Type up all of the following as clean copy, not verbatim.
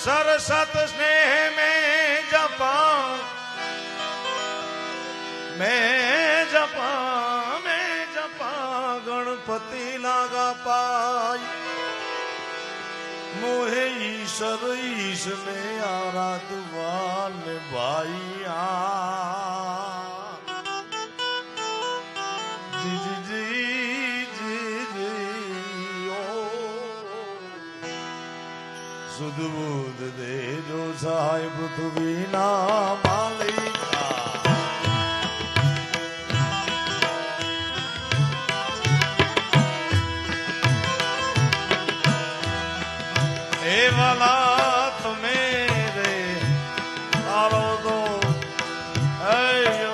सरसत स्नेह में जपा मैं जपा गणपति लागा पाई मोहे ईश्वर ईश ने आराधवा ने भाई जी जी जी जी जी ओ सुध बुध दे जो साहिब पृथ्वी ना मालिका ए वाला मेरे तारो दो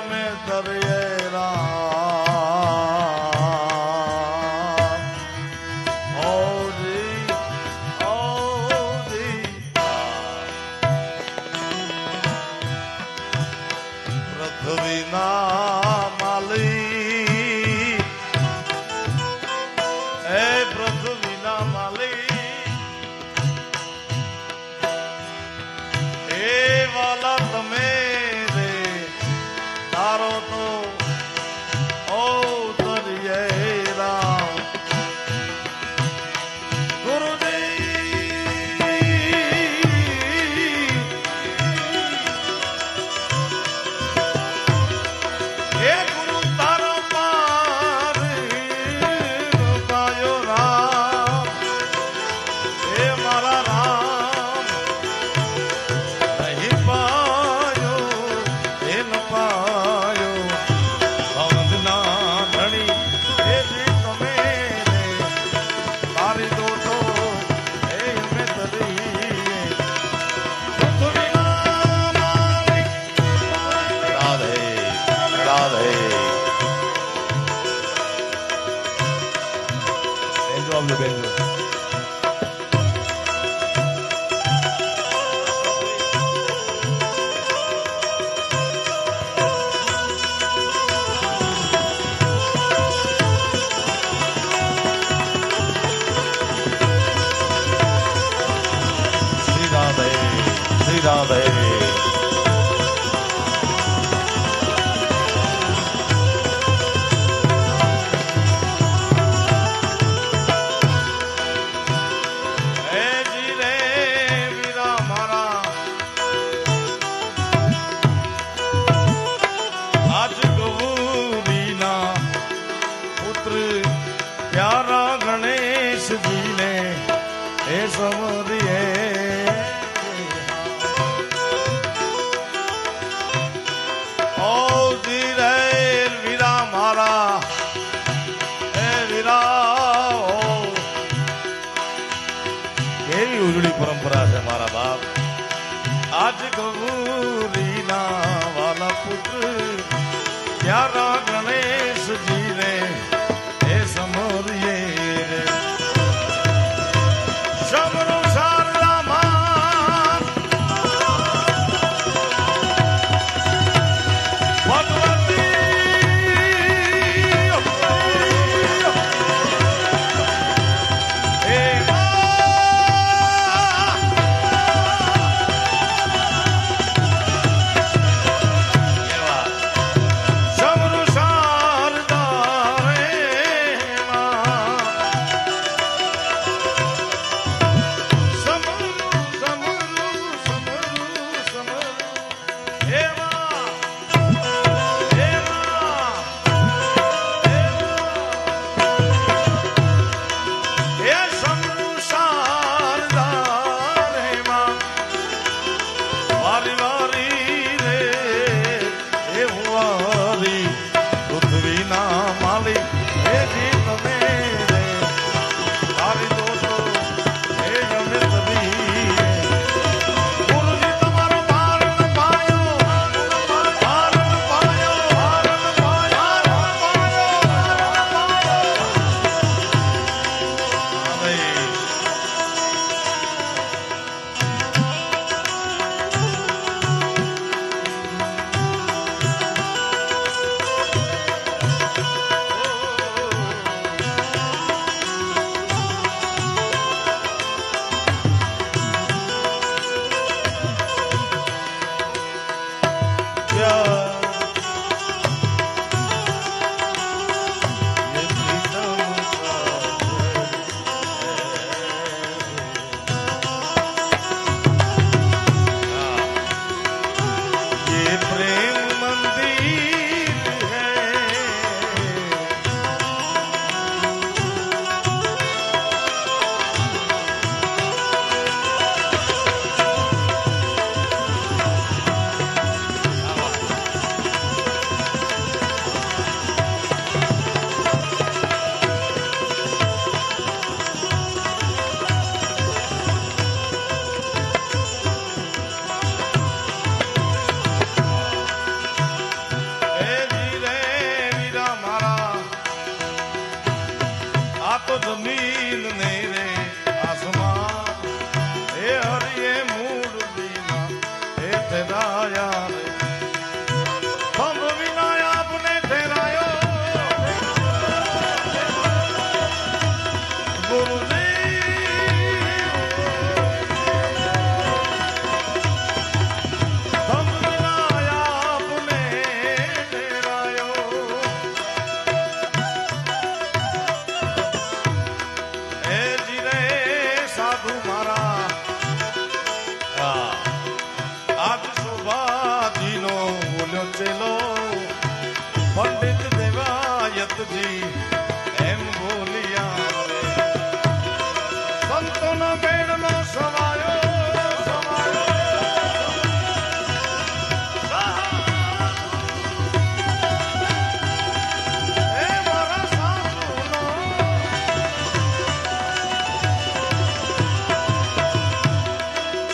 मैं दरिएरा पृथ्वी ना माली ए पृथ्वी ना माली वाला मेरे तारो तो ओ दरिएरा गुरुदेव हे गुरु तारो पार पायो राम हे मारा राम Benjo. Sri Radhe. प्यारा गणेश जी ने हे समरिए ओ धीरे वीरा मारा हे वीरा केवी उजड़ी परंपरा है मारा बाप आज गौरी ना वाला पुत्र प्यारा गणेश जी ने समरिए शमरो शारदा मान भगवती शमरो शारदा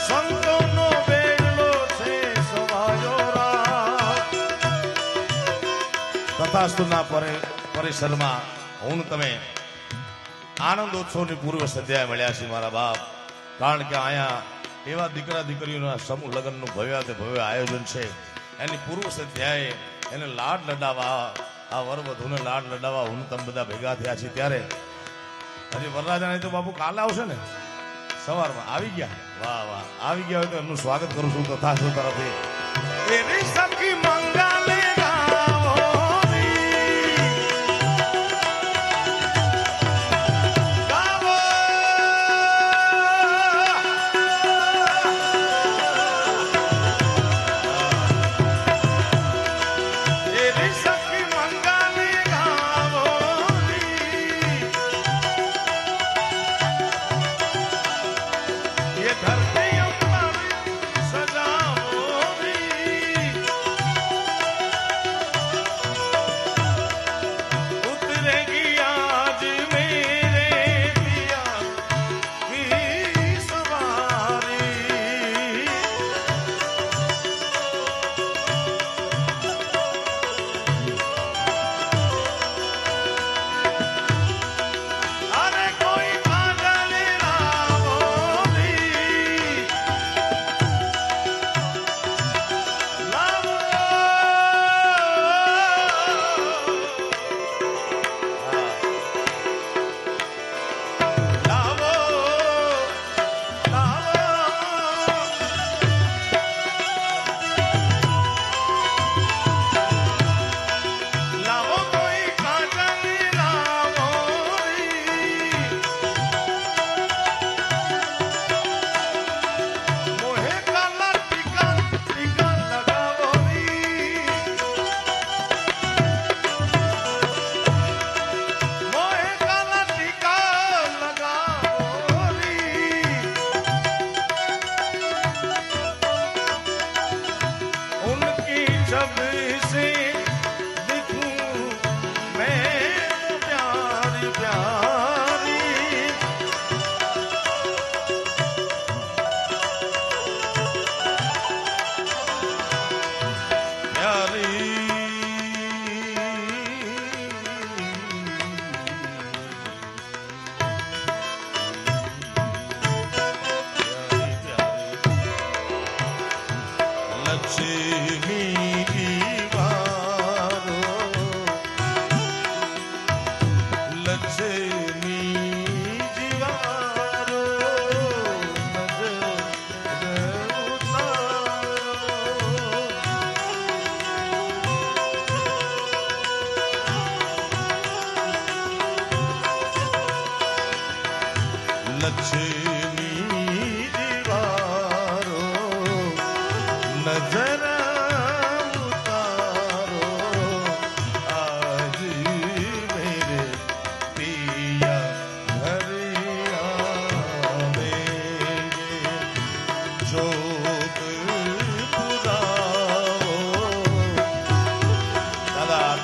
સંતોનો બેડલો છે સવાયો રામ. તથાસ્તુના પરિસરમાં હું તમે આનંદોત્સવની પૂર્વ સંધ્યાએ મળ્યા છે મારા બાપ. કારણ કે અહીંયા એવા દીકરા દીકરીઓના સમૂહ લગ્નનું ભવ્ય આયોજન છે. એની પૂર્વ સંધ્યાએ એને લાડ લડાવવા, આ વરવધુને લાડ લડાવવા હું તમે બધા ભેગા થયા છે. ત્યારે હજી વરરાજાને તો બાપુ કાલે આવશે ને, સવારમાં આવી ગયા. વાહ વાહ, આવી ગયા હોય તો એમનું સ્વાગત કરું છું તથાસ્તુ તરફથી. એની સખી મંગલે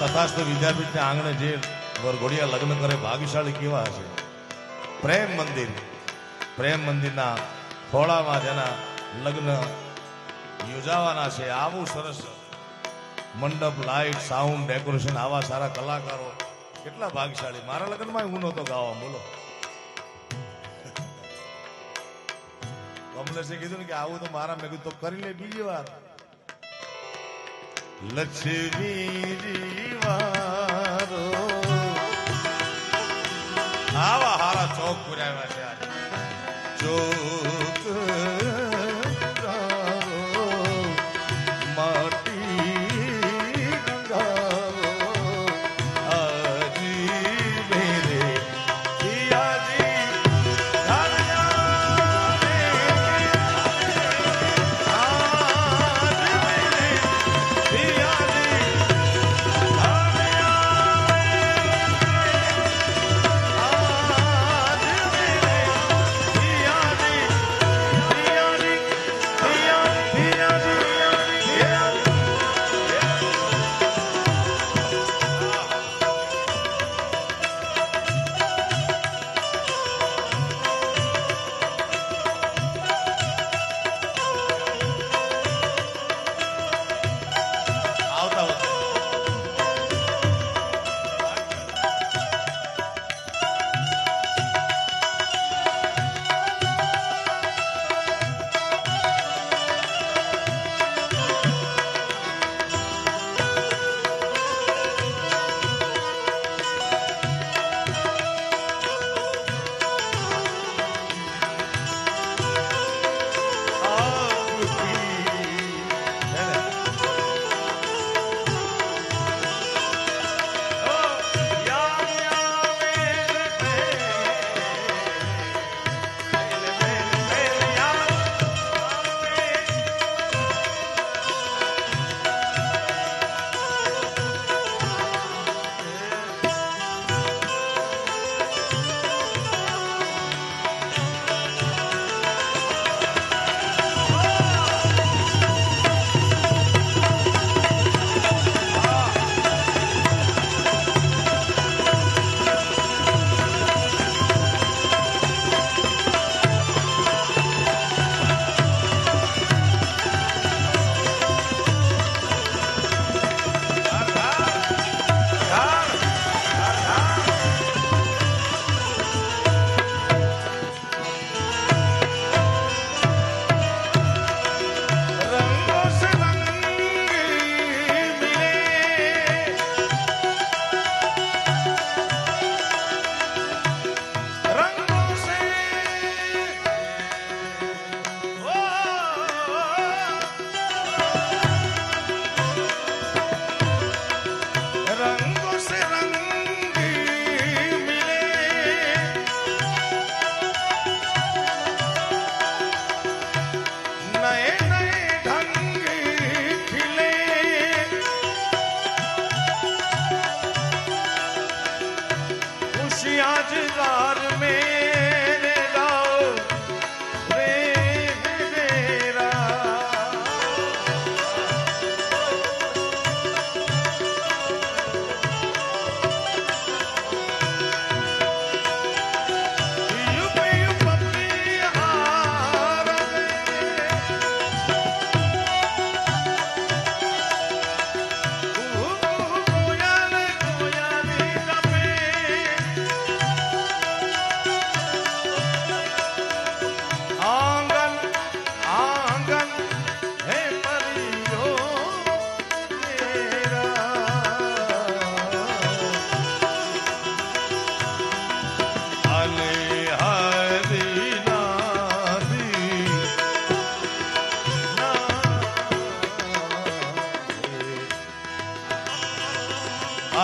તથાસ્તુ વિદ્યાપીઠના આંગણે જે વરઘોડિયા લગ્ન કરે ભાગ્યશાળી કેવા હશે. પ્રેમ મંદિરના ખોળામાં જેના લગ્ન યોજાવાના છે. આવું સરસ મંડપ, લાઇટ, સાઉન્ડ, ડેકોરેશન, આવા સારા કલાકારો, કેટલા ભાગ્યશાળી. મારા લગ્નમાં હું નહોતો ગાવા, બોલો. કમલેશે કીધું ને કે આવું તો મારા, મેં કીધું તો કરી લે બીજી વાર. લક્ષ્મી વારો આવા હારા ચોક પુરાવ્યા છે આજે. ચોક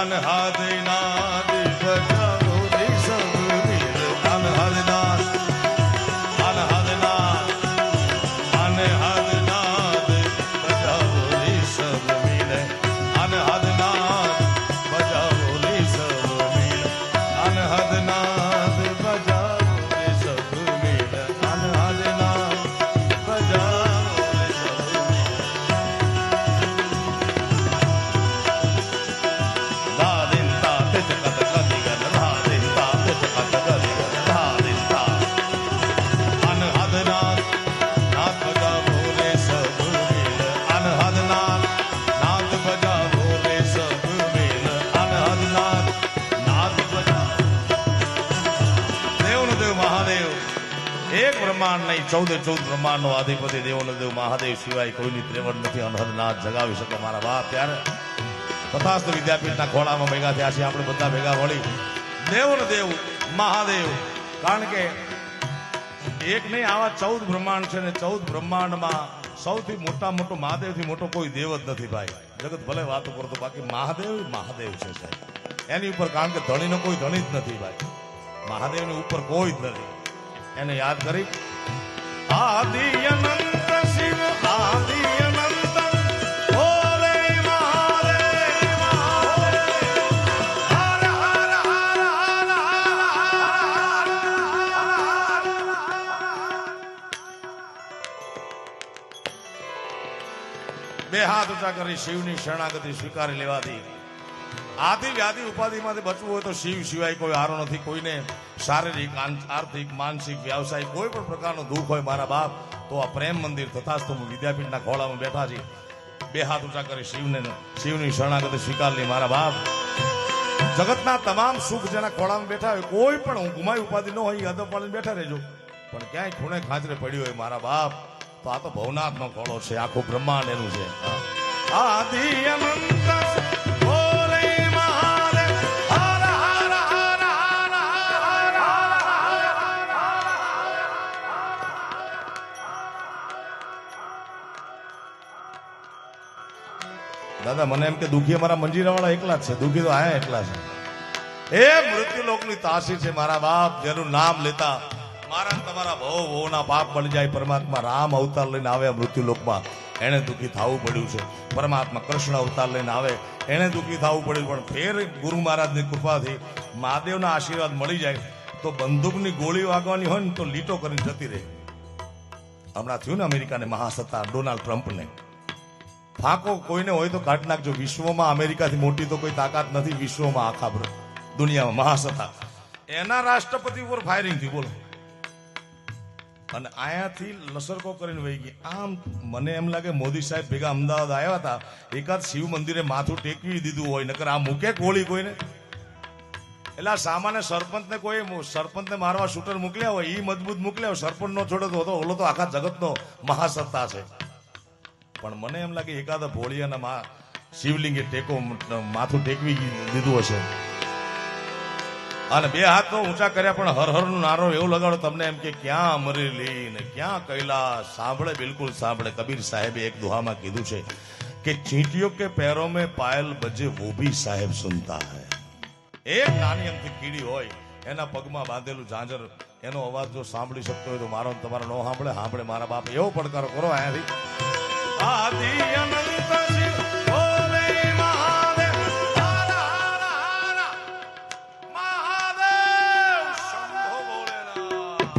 અનહદનાદ બજાવો રે સબ વીર અનહદનાદ અનહદનાદ અનહદનાદ બજાવો રે સબ વીર અનહદનાદ બજાવો રે સબ વીર અનહદનાદ બજાવો રે સબ વીર અનહદનાદ બજાવો રે સબ બ્રહ્માંડ નહીં 14 બ્રહ્માંડ નો અધિપતિ દેવોનો દેવ મહાદેવ સિવાય કોઈની ત્રેવડ નથી. અનહદનાથ જગાવી શકે મારા બાપ. ત્યારે તથાસ્તુ વિદ્યાપીઠના ખોળામાં ભેગા થયા છે આપણે બધા ભેગા વળી દેવોનો દેવ મહાદેવ. કારણ કે એક નહીં આવા 14 બ્રહ્માંડ છે ને 14 બ્રહ્માંડમાં સૌથી મોટો મહાદેવથી મોટો કોઈ દેવ જ નથી ભાઈ. જગત ભલે વાતો કરતો બાકી મહાદેવ મહાદેવ છે સાહેબ. એની ઉપર કારણ કે ધણીનો કોઈ ધણી જ નથી ભાઈ. મહાદેવની ઉપર કોઈ જ નથી. એને યાદ કરી આદિ અનંત શિવ આદિ અનંત ભોલે મહાદેવ હર હર હર બે હાથ ઊંચા કરી શિવની શરણાગતિ સ્વીકારી લેવાથી આદિ વ્યાધિ ઉપાધિમાંથી બચવું હોય તો શિવ સિવાય કોઈ હારો નથી. કોઈને શારીરિક આર્થિક માનસિક વ્યવસાયિક કોઈ પણ પ્રકારનું દુઃખ હોય મારા બાપ તો આ પ્રેમ મંદિર તથાસ્તુ વિદ્યાપીઠના ખોળામાં બેઠા છે. બે હાથ ઊંચા કરી શિવની શરણાગતિ સ્વીકાર લી મારા બાપ. જગતના તમામ સુખ જેના ખોળામાં બેઠા હોય કોઈ પણ ગુમાઈ ઉપાધિ ન હોય યાદવ પાડીને બેઠા રહેજો. પણ ક્યાંય ખૂણે ખાંચરે પડ્યું હોય મારા બાપ તો આ તો ભવનાથનો ખોળો છે. આખું બ્રહ્માંડ એનું છે. આદિ અનંત ભોલે મહાદેવ હર હર હર દાદા મને એમ કે દુખી અમારા મંજીરાવાળા એકલા જ છે. દુખી તો આયા એકલા છે. એ મૃત્યુલોકની તાસી છે મારા બાપ. જેનું નામ લેતા મારા તમારા ભવના પાપ બળી જાય. પરમાત્મા રામ અવતાર લઈને આવે મૃત્યુલોકમાં એને દુઃખી થવું પડ્યું છે. પરમાત્મા કૃષ્ણ અવતાર લઈને આવે એને દુઃખી થવું પડ્યું. પણ ફેર ગુરુ મહારાજની કૃપાથી મહાદેવના આશીર્વાદ મળી જાય તો બંદૂકની ગોળી વાગવાની હોય ને તો લીટો કરીને જતી રહે. હમણાં થયું ને અમેરિકાને મહાસત્તા ડોનાલ્ડ ટ્રમ્પને ફાંકો કોઈને હોય તો કાઢી નાખજો. વિશ્વમાં અમેરિકાથી મોટી તો કોઈ તાકાત નથી. વિશ્વમાં આખા દુનિયામાં મહાસત્તા એના રાષ્ટ્રપતિ ઉપર ફાયરિંગ થયું બોલો. અને આયાથી લસરકો કરીને વહી ગઈ. આમ મને એમ લાગે મોદી સાહેબ ભેગા અમદાવાદ આવ્યા હતા એકાદ શિવ મંદિરે માથું ટેકવી દીધું હોય નકર આ મૂકે ગોળી કોઈને. એટલે આ સામાન્ય સરપંચને મારવા શૂટર મોકલ્યા હોય એ મજબૂત મોકલ્યા હોય. સરપંચ નો છોડે તો ઓલો તો આખા જગતનો મહાસત્તા છે. પણ મને એમ લાગે એકાદા ભોળિયાના શિવલિંગે માથું ટેકવી દીધું હશે. અને બે હાથ તો ઊંચા કર્યા પણ હર હર નું નારો એવું લગાડો તમને એમ કે ક્યાં અમરેલી ને ક્યાં કૈલાસ. સાંભળે બિલકુલ સાંભળે. કબીર સાહેબે એક દુહામાં કીધું છે કે ચીંટીઓ કે पैरों में पायल बजे वो भी साहेब सुनता है. એક નાની અમથી કીડી હોય એના પગમાં બાંધેલું ઝાંઝર એનો અવાજ જો સાંભળી શકતો હોય તો મારો તમારો નો સાંભળે મારા બાપ. એવો પડકારો કરો અહીંયાથી આદિ અનંત શિવ ભોલે મહાદેવ હર હર હર મહાદેવ શંભો ભોલેનાથ.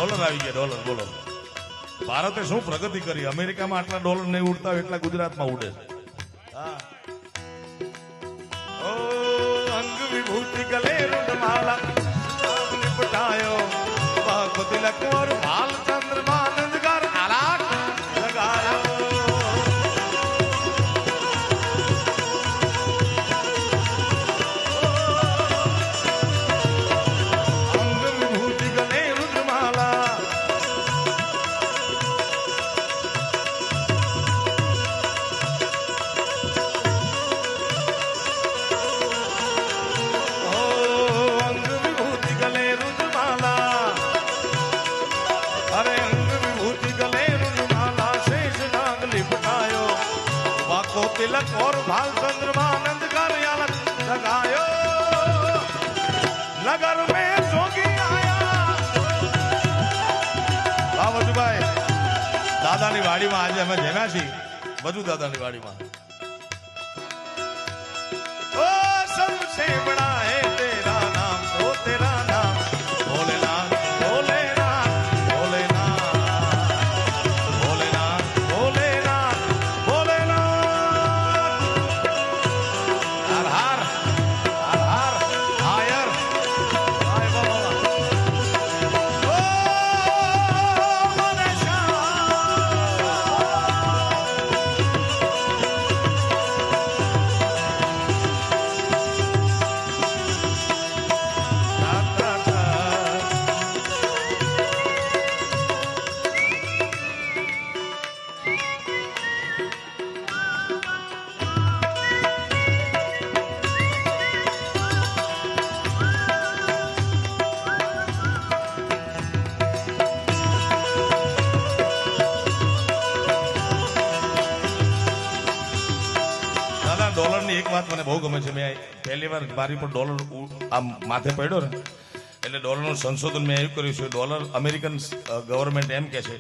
ડોલર આવી ગયા, ડોલર. બોલો, ભારતે શું પ્રગતિ કરી? અમેરિકામાં આટલા ડોલર નહીં ઉડતા હોય એટલા ગુજરાતમાં ઉડે છે. હા. ઓ અંગ વિભૂતિ ગલે રૂંઢમાલા નિપટાયો વાઘ તિલક ઓર ભાલ ચંદ્રમાં આનંદગાર આલાટ લગાયો. અંગ વિભૂતિ ગલે રૂંઢમાલા तिलक और भाल चंद्रमा आनंद कर लगायो नगर में जोगी आया. વાહ વજુભાઈ, દાદાની વાડીમાં આજે અમે જમ્યા છીએ. વજુ દાદાની વાડીમાં. ઓ સબસે બડા હે તેરા નામ, ઓ તેરા નામ ભોલેનાથ ભોલેનાથ ભોલેનાથ ભોલેનાથ ભોલેનાથ ભોલેનાથ. હર હર હર હર હાયર હાય બાબા. ઓ મને ડોલરની એક વાત મને બહુ ગમે છે. મેં પહેલી વાર મારી પર ડોલર આમ માથે પડ્યો ને એટલે ડોલરનું સંશોધન મેં એવું કર્યું છે. ડોલર અમેરિકન ગવર્મેન્ટ એમ કહે છે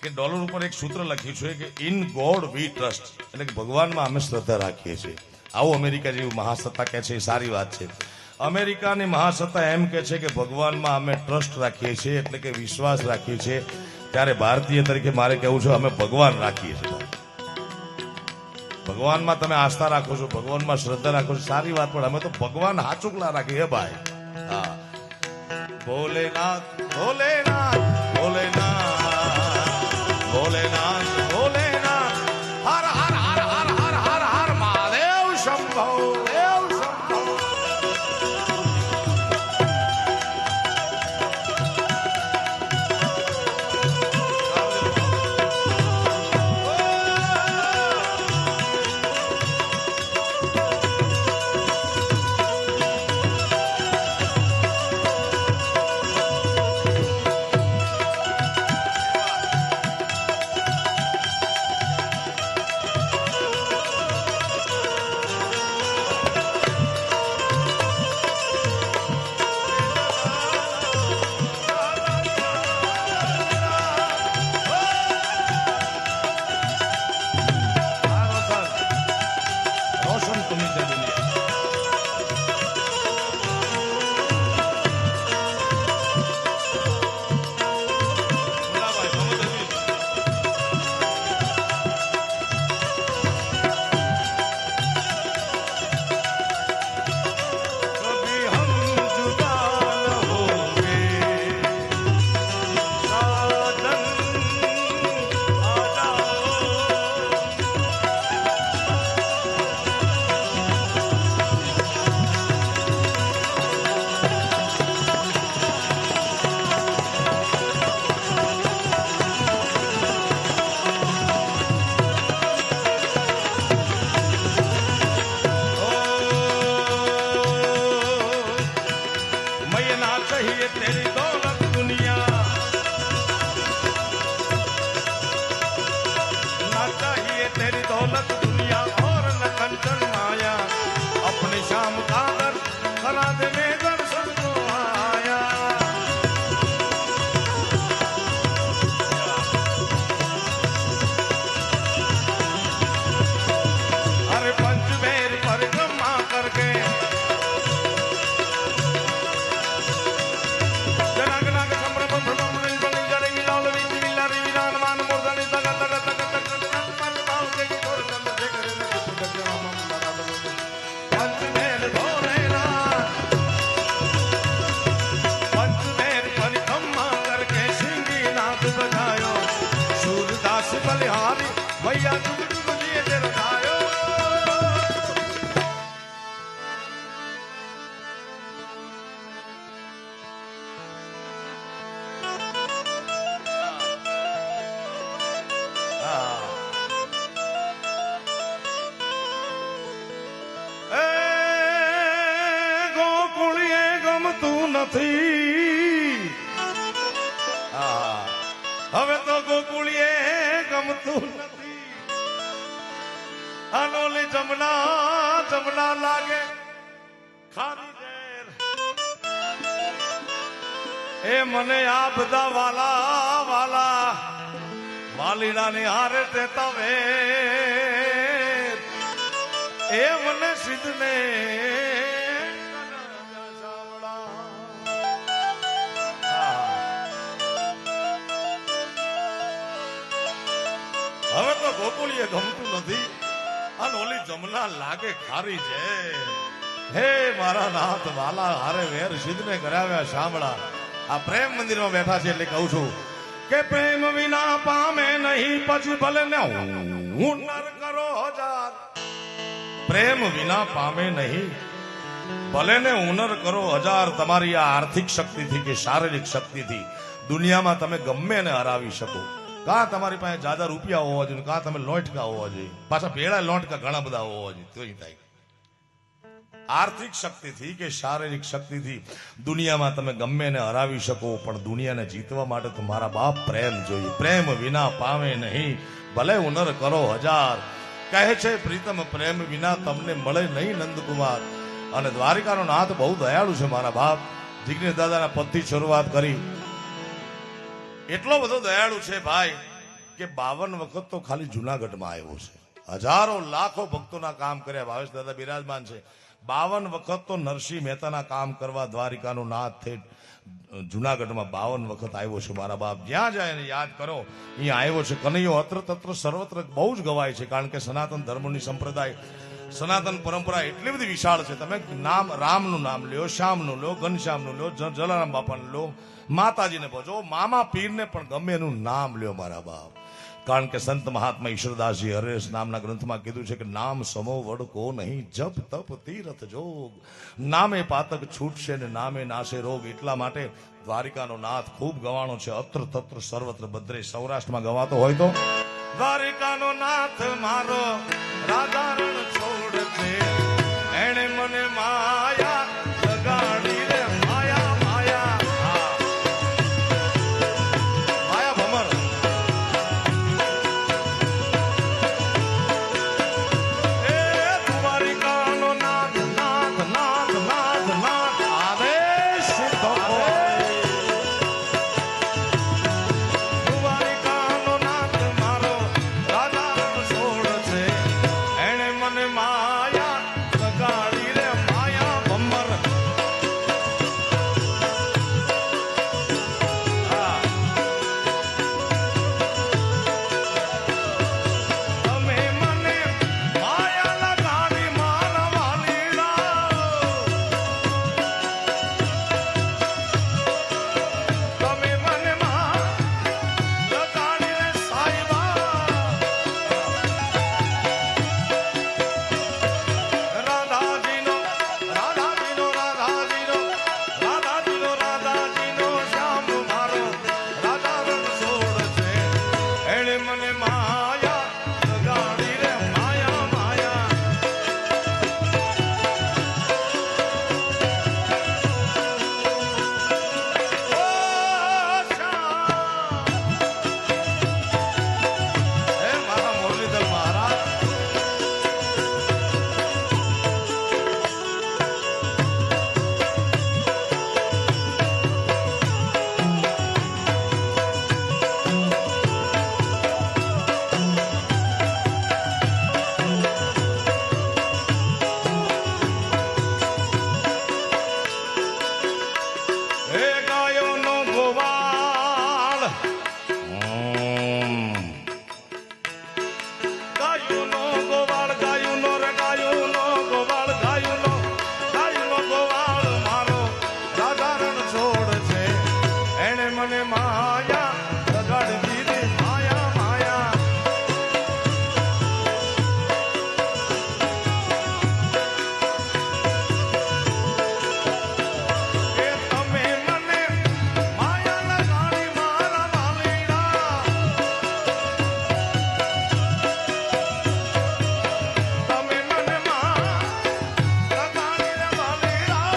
કે ડોલર ઉપર એક સૂત્ર લખ્યું છે કે ઇન ગોડ વી ટ્રસ્ટ, એટલે કે ભગવાનમાં અમે શ્રદ્ધા રાખીએ છીએ. આવું અમેરિકા જેવી મહાસત્તા કહે છે, એ સારી વાત છે. અમેરિકાની મહાસત્તા એમ કહે છે કે ભગવાનમાં અમે ટ્રસ્ટ રાખીએ છીએ, એટલે કે વિશ્વાસ રાખીએ છીએ. ત્યારે ભારતીય તરીકે મારે કહેવું છે અમે ભગવાન રાખીએ છીએ. ભગવાનમાં તમે આસ્થા રાખો છો, ભગવાનમાં શ્રદ્ધા રાખો છો, સારી વાત, પણ અમે તો ભગવાન હાચુકલા રાખીએ. હે ભાઈ, હા. ભોલેનાથ ભોલેનાથ ભોલેનાથ ભોલેનાથ ભોલેનાથ હર હર હર હર હર હર હર મહાદેવ શંભો દેવ શંભો. નથી. હવે તો ગોકુળીએ ગમતું નથી. અનોલી જમના જમના લાગે ખારી ઝેર. એ મને આ બધા વાલા વાલા વાલીડાની હારે દેતા વે એ મને સિદ્ધને હવે તો ગોકુળીએ ગમતું નથી અને ઓલી જમના લાગે ખારી છે. હે મારા નાથ વાલા હારે વેર સિદ્ધને કરાવ્યા શામળા. આ પ્રેમ મંદિરમાં બેઠા છે એટલે કહું છું કે પ્રેમ વિના પામે નહીં પછી ભલે ને હુનર કરો હજાર. પ્રેમ વિના પામે નહીં ભલે ને હુનર કરો હજાર. તમારી આ આર્થિક શક્તિથી કે શારીરિક શક્તિથી દુનિયામાં તમે ગમે ને હરાવી શકો. કાં તમારી પાસે જાદા રૂપિયા હોવા જોઈએ, કાં તમે લોટકા હોવા જોઈએ, પાછા ભેળા લોટકા ઘણા બધા હોવા જોઈએ. તો થાય આર્થિક શક્તિથી કે શારીરિક શક્તિથી દુનિયામાં તમે ગમે ને હરાવી શકો, પણ દુનિયાને જીતવા માટે તો મારા બાપ પ્રેમ જોઈએ. પ્રેમ વિના પામે નહીં ભલે હુનર કરો હજાર. કહે છે પ્રીતમ પ્રેમ વિના તમને મળે નહીં નંદકુમાર. અને દ્વારિકાનો નાથ બહુ દયાળુ છે મારા બાપ. જિગ્નેશ દાદાના પદથી શરૂઆત કરી, એટલો બધો દયાળુ છે ભાઈ કે 52 વખત તો ખાલી જુનાગઢમાં આવ્યો છે. હજારો લાખો ભક્તોના કામ કર્યા. ભાવેશ દાદા બિરાજમાન છે. 52 વખત તો નરસિંહ મહેતાના કામ કરવા દ્વારિકાનો નાથ થઈ જુનાગઢમાં 52 વખત આવ્યો છે મારા બાપ. જ્યાં જાય એને યાદ કરો અહીંયા આવ્યો છે. કનૈયો અત્ર તત્ર સર્વત્ર બહુ જ ગવાય છે, કારણ કે સનાતન ધર્મની સંપ્રદાય સનાતન પરંપરા એટલી બધી વિશાળ છે. તમે નામ રામનું નામ લ્યો, શ્યામનું લો, ઘનશ્યામનું લો, જલારામ બાપાનું લો, માતાજીને ભજો, મામા પીરને પણ ગમે એનું નામ લ્યો મારા બાપ. કારણ કે સંત મહાત્મા ઈશ્વરદાસજી હરેશ નામના ગ્રંથમાં કીધું છે કે નામ સમો વડકો નહીં જપ તપ તીરથ જોગ. નામે પાતક છૂટશે ને નામે નાશે રોગ. એટલા માટે દ્વારિકાનો નાથ ખૂબ ગવાણો છે. અત્ર તત્ર સર્વત્ર બધરે. સૌરાષ્ટ્રમાં ગવાતો હોય તો દ્વારિકાનો નાથ મારો રાધારણ છોડ છે. એણે મને માયા લગાડી રે માયા માયા માયા ભમર. એ દ્વારિકાનો નાથ નાથ નાથ નાથ નાથ આદેશ તો દ્વારિકાનો નાથ મારો રાધારણ છોડ છે. એણે મને માયા લગાડી રે માયા ભમર. તમે મને માયા લગાડી મારા વાલીડા. તમે મને માયા લગાડી રે સાઈબા. રાધાજીનો રાધાજીનો રાધાજીનો રાધાજીનો રાધાજીનો શ્યામ મારો રાધારણ છોડ છે. એણે મને માયા લગાડી રે માયા માયા. ઓ શ્યામ. હે મારા મુરલીધર મહારાજ. હે ગાયોનો ગોવાળ. ગાયુનો ગોવાળ ગાયુનો રે ગાયુનો ગોવાળ ગાયુનો ગાયુનો ગોવાળ મારો રાધારણ છોડ છે. એણે મને માયા લગાડી દીધી માયા માયા. કે તમે મને માયા લગાડી મારા વાલીડા. તમે મને માયા લગાડી રે વાલીડા.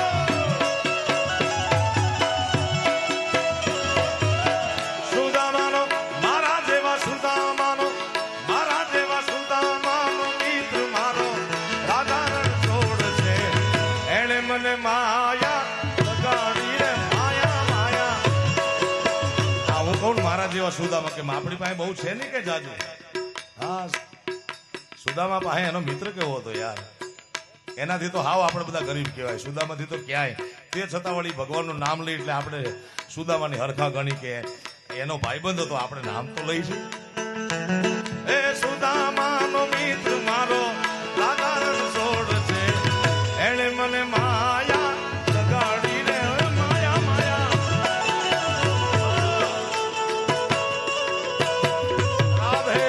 એવા સુદામા કે આપણી પાસે બહુ છે નહીં કે જાજુ. હા, સુદામા પાસે એનો મિત્ર કેવો હતો યાર, એનાથી તો હાવ આપણે બધા ગરીબ કહેવાય, સુદામાથી તો ક્યાંય. તે છતાં વળી ભગવાનનું નામ લઈ એટલે આપણે સુદામાની હરખા ગણી કે એનો ભાઈબંધ હતો, આપણે નામ તો લઈશું. એ સુદામાનો મિત્ર મારો લાગાર છોડ છે, એણે મને માયા લગાડી રે, માયા માયા રાધે.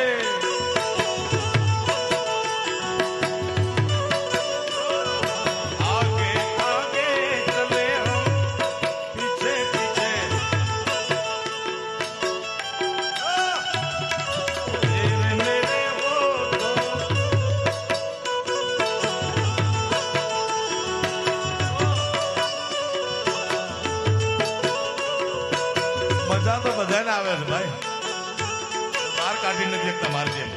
आगे आगे चले हम पीछे पीछे, तेरे मेरे वो तो મજા તો બધાને આવે છે ભાઈ, બહાર કાઢી નથી એક તમારી જેમ.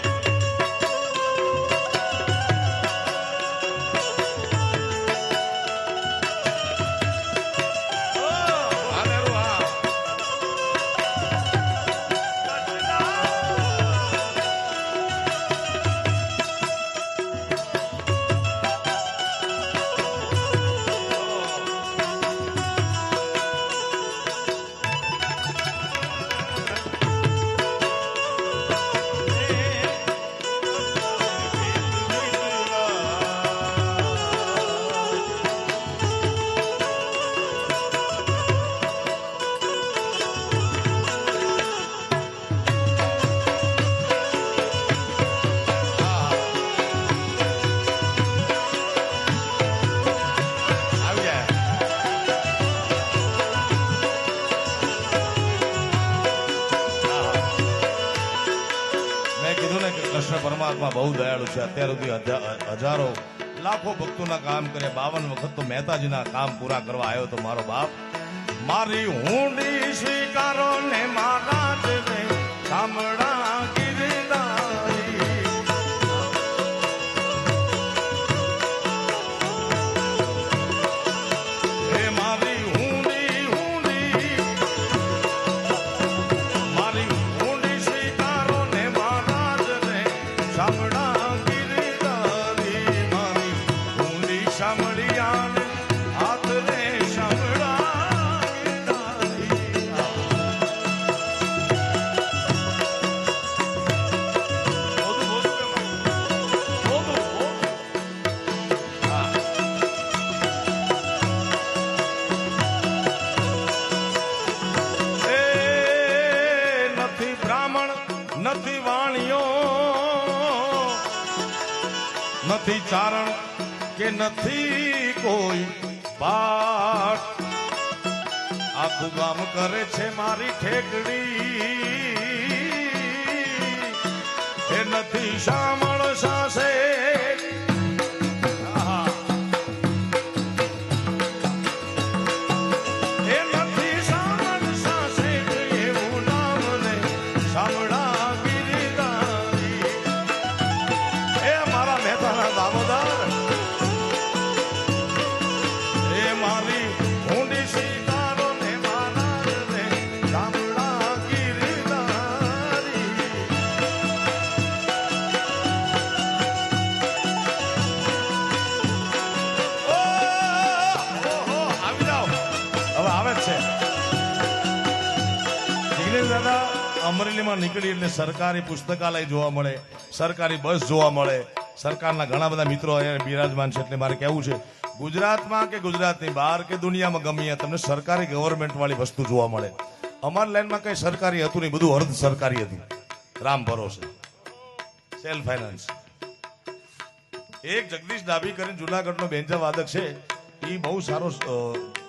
કૃષ્ણ પરમાત્મા બહુ દયાળુ છે. અત્યાર સુધી હજારો લાખો ભક્તોના કામ કરે, 52 વખત તો મહેતાજીના કામ પૂરા કરવા આવ્યો તો મારો બાપ. મારી હુંડી સ્વીકારો ને મહારાજ ને સાંભળા ગિરધારી, હે મારી હુંડી હુંડી, મારી હુંડી સ્વીકારો ને મહારાજ ને સાંભળા ગિરધારી, મારી હુંડી સાંભળ્યા ને હાથ રે સાંભળા નથી વાણીઓ, નથી ચારણ કે નથી કોઈ પાઠ, આખું ગામ કરે છે મારી ઠેકડી, એ નથી શામળ સાસે, એ નથી શામળ સાસે, એવું નામ ને સાંભળા દામોદર, એ મારી હુંડી સ્વીકારો ને મહારાજ ને સાંભળા ગિરધારી. આવી જાઓ, હવે આવે જ છે. જિગ્નેશ દાદા અમરેલીમાં નીકળી એટલે સરકારી પુસ્તકાલય જોવા મળે, સરકારી બસ જોવા મળે, સરકારના ઘણા બધા મિત્રો અહીંયા બિરાજમાન છે. એટલે મારે કહેવું છે, ગુજરાતમાં કે ગુજરાતની બહાર કે દુનિયામાં ગમે તમને સરકારી ગવર્મેન્ટ વાળી વસ્તુ જોવા મળે. અમારી લાઈનમાં કઈ સરકારી હતું નહીં, બધું અર્ધ સરકારી હતું. રામ ભરોસે સેલ્ફ ફાઇનાન્સ. એક જગદીશ ડાભી કરીને જુનાગઢનો બેન્જા વાદક છે, એ બહુ સારો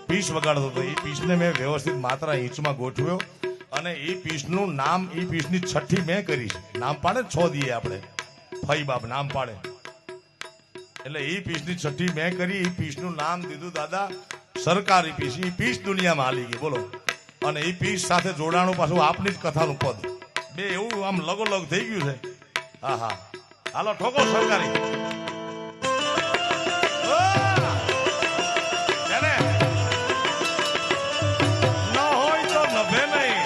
પીસ વગાડતો હતો. એ પીસને મેં વ્યવસ્થિત માત્રા ઇંચમાં ગોઠવ્યો અને એ પીસનું નામ, એ પીસની છઠ્ઠી મેં કરી. નામ પાડે 6 દીએ આપણે, ફઈ બાપ નામ પાડે એટલે એ પીસની છઠ્ઠી મેં કરી. એ પીસનું નામ દીધું દાદા સરકારી પીસ. એ પીસ દુનિયામાં હાલી ગઈ બોલો. અને એ પીસ સાથે જોડાણું પાછું આપની જ કથાનું પદ, બે એવું આમ લગોલગ થઈ ગયું છે. હા હા, હાલો ઠોકો સરકારી. ન હોય તો નભે નહીં.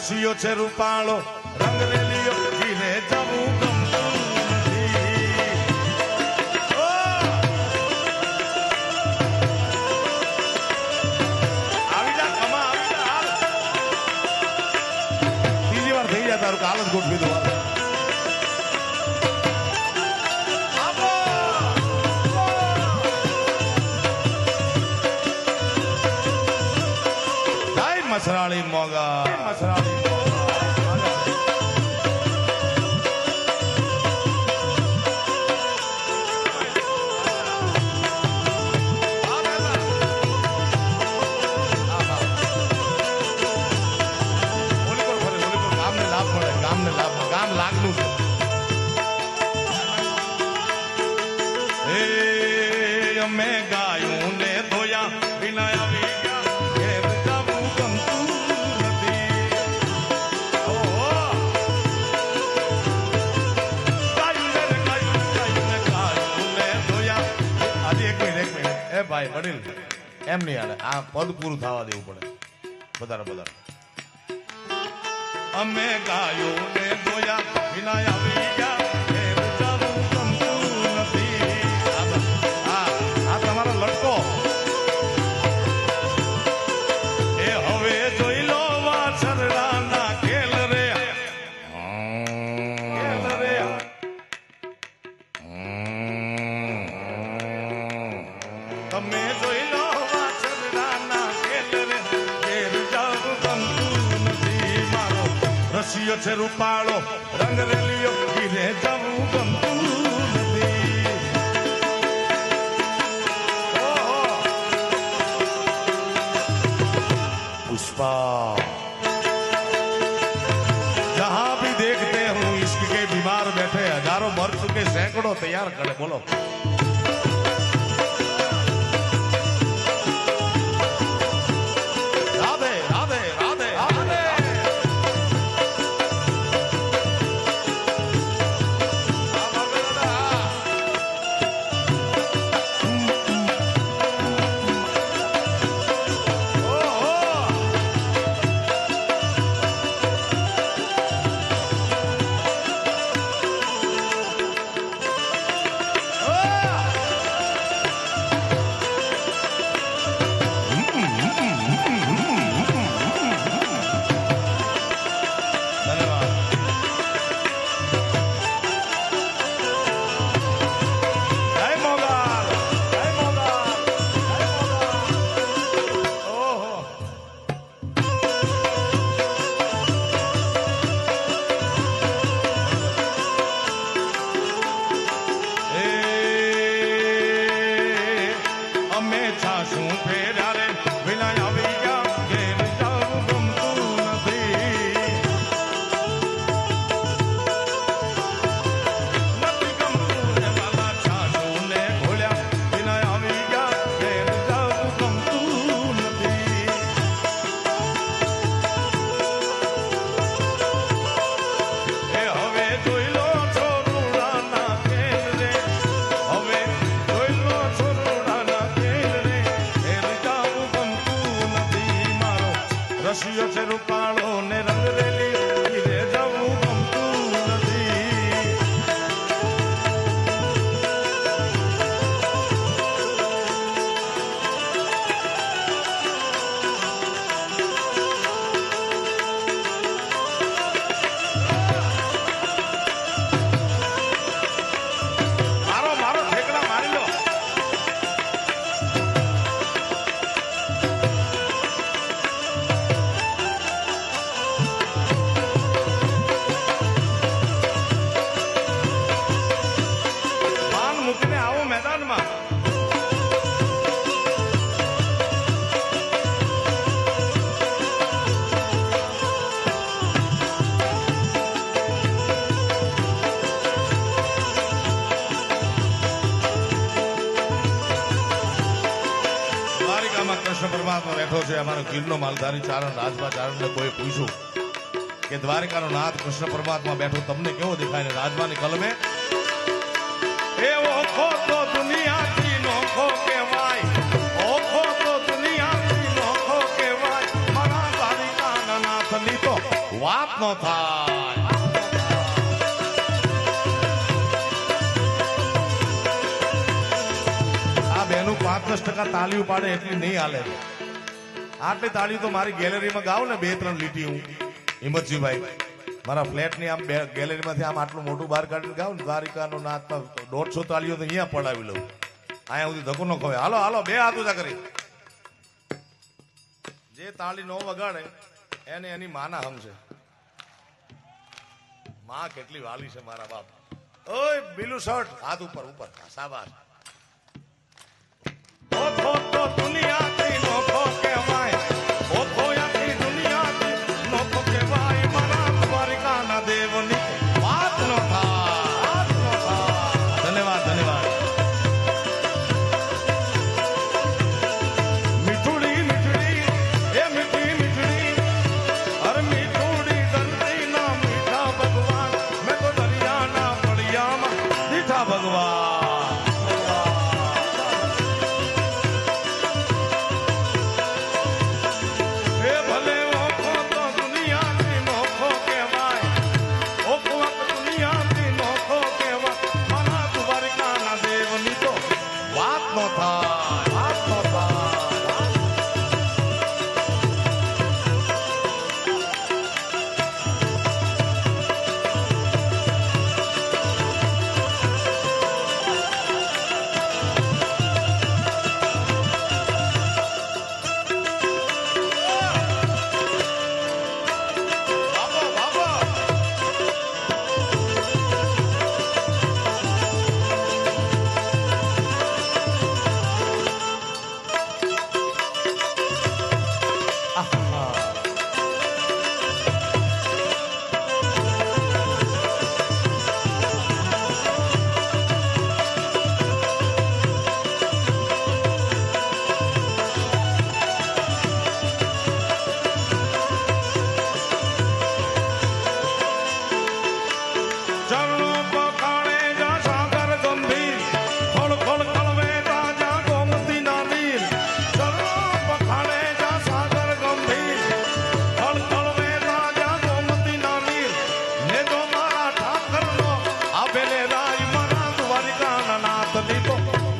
રસિયો છે રૂપાળો રંગ રેલિયો ઘીરે જવું ગમતું નથી. ઓ! આવી જા ખમા આવી જા હાલ. ત્રીજી વાર થઈ જાય તારું કાલ જ ગોઠવી દઉં હાલ. મસરાળી મોગા મસરાળી ગામને લાભ મળે ગામને લાભ ગામ લાગનું છે. એ અમે ગાયું ને ધોયા વિના આવી ભાઈ વડીલ એમ નહીં હાલે. આ પદ પૂરું થવા દેવું પડે. વધારે વધારે અમે ગાયો ને ધોયા વિના આવી ગયા ઘેર જવું ગમતું નથી. આ તમારો લટકો એ હવે જોઈ લો વાછરડાના ખેલ રે ખેલ રે. તમે જોઈ લો વાછરડાના ખેલ રે ઘેર જવું ગમતું નથી. મારો રસિયો છે રૂપાળો રંગ રેલિયો ઘીરે જવું ગમતું નથી. પુષ્પા जहां भी देखते हूँ इश्क के बीमार बैठे हजारों मर चुके सैकड़ों तैयार खड़े. बोलो राधे राधे राधे राधे. રસિયો છે રૂપાળો ને રંગ રેલિયો ઘીરે જવું ગમતું નથી. મારો મારો ઠેકડા મારી લો. કૃષ્ણ પરમાત્મા બેઠો છે. અમારો ગીરનો માલધારી ચારણ રાજભા ચારણને કોઈ પૂછ્યું કે દ્વારકાનો નાથ કૃષ્ણ પરમાત્મા બેઠો તમને કેવો દેખાય ને રાજભાની કલમે એવો ખોટો દુનિયાથી નોખો કહેવાય. ઓખો તો દુનિયાથી નોખો કહેવાય. મારા દ્વારિકાના નાથની તો વાત ન થાય. આ બેનું 5-10% તાળીઓ પાડે એટલી નહીં હાલે. આટલી તાળીઓ તો મારી ગેલેરીમાં ગાવ ને 2-3 લીટી હું હિંમતજીભાઈ મારા ફ્લેટની આમ ગેલેરીમાંથી આમ આટલું મોટું બહાર કાઢીને ગાવ ને દ્વારિકાનો નાથ 150 તાળીઓ તો અહીંયા પડાવી લઉં. અહીંયા સુધી ધક્કો ન ખવાય. હાલો હાલો 2 હાથ ઊંચા કરી. જે તાળી નો વગાડે એને એની માના હમશે. માં કેટલી વાલી છે મારા બાપ. ઓય બીલું શર્ટ હાથ ઉપર ઉપર શાબાશ. ઓથો તો દુનિયાથી નોખો કહેવાય, ઓથો આખી દુનિયાથી નોખો કહેવાય, મારા દ્વારિકાના દેવની વાત નો થાય. ધન્યવાદ ધન્યવાદ. મીઠુડી મીઠડી એ મીઠી મીઠડી અરે મીઠુડી દર્દી ના મીઠા ભગવાન, મેં તો દરિયાના ફળિયામાં દીઠા ભગવાન.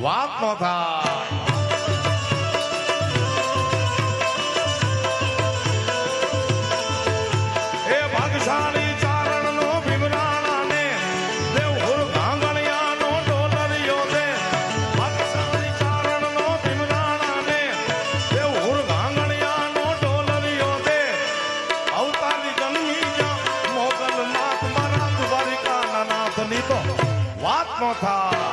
વાત નો થાય. એ ભાગશાળી ચારણ નો ભીમરાણા ને દેવહુર ગાંગણિયા નો ડોલરિયો દે. ભાગશાળી ચારણ નો ભીમરાણા ને દેવહુર ગાંગણિયા નો ડોલરિયો દે. અવતારી જન્મી જા મોગલ માત મારા દ્વારિકાના નાથ ની તો વાત નો થાય.